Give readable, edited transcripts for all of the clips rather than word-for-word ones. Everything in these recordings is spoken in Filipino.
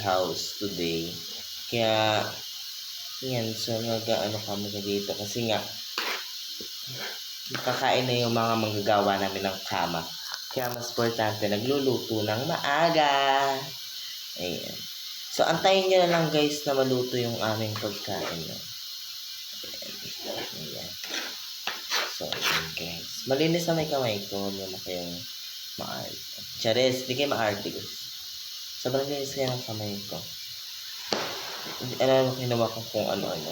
house today. Kaya, yan. So, nag-ano kami dito. Kasi nga, nakakain na yung mga manggagawa namin ng kama. Kaya mas importante, nagluluto ng maaga. Ayan. So, antayin nyo na lang guys na maluto yung aming pagkain. Ayan. So, ayan guys. Malinis na may kamay ko. Hindi na kayong maarte. Charis, hindi kayo maarte guys. Sobrang linis kaya ng kamay ko. Alam mo, kinuha ko kung ano-ano.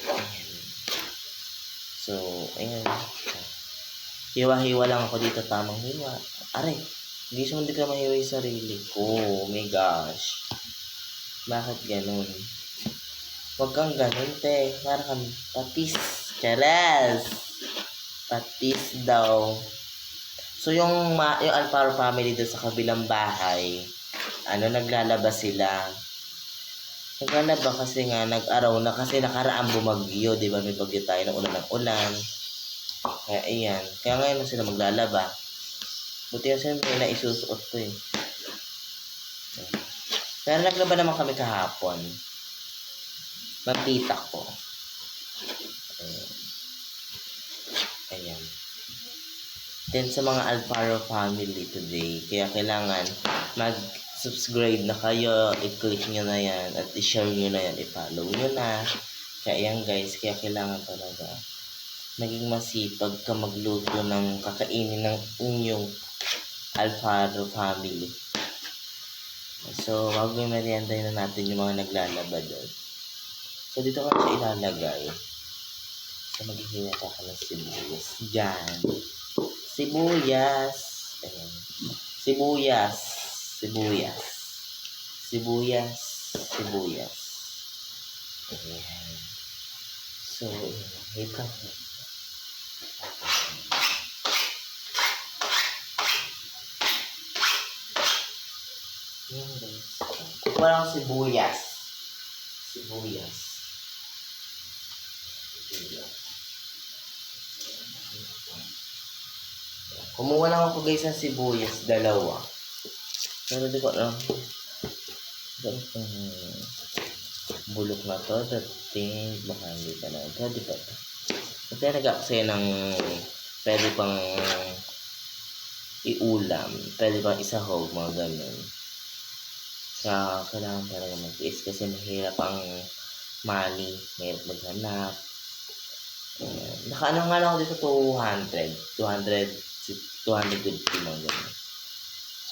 Ayan. So, ayan. Hiwa-hiwa lang ako dito. Tamang hiwa. Aray, hindi ka mahiwa yung sarili ko. Oh my gosh. Bakit ganun? Huwag kang ganun, te. Para kang patis. Charas! Patis daw. So, yung Alfaro family doon sa kabilang bahay, naglalaba sila. Naglalaba kasi nga, nag-araw na kasi nakaraang bumagyo, di ba? May bagyo tayo ng ulan ng ulan. Kaya, ayan. Kaya ngayon na sila maglalaba. Buti yung siyempre na isusuot ko eh. Pero naglaba naman kami kahapon. Mapita ko. Ayan. Then sa mga Alfaro family today, kaya kailangan mag-subscribe na kayo, i-click nyo na yan, at i-share nyo na yan, i-follow nyo na. Kaya yan guys, kaya kailangan talaga maging masipag ka magluto ng kakainin ng inyong Alfaro family. So, bago yung merienda na natin yung mga naglalaba doon. So, dito ka siya ilalagay. So, maghihiwa ka ng sibuyas. Diyan. Sibuyas. Ayan. Sibuyas. Sibuyas. Sibuyas. Sibuyas. Ayan. So, wait lang. Ayan guys. Walang sibuyas. Sibuyas. Kumuha lang ako guys ng sibuyas, dalawa. Pero di ko alam. Bulok na to, dating, baka hindi pa na. Pwede pa ito. Kasi nag-aksaya ng pwede pang iulam, pwede pang isahog, mga ganun. Kaya kailangan talaga mag-tiis kasi mahirap ang money, mahirap maghanap. Naka-ano nga lang ako dito 250 mga ganun.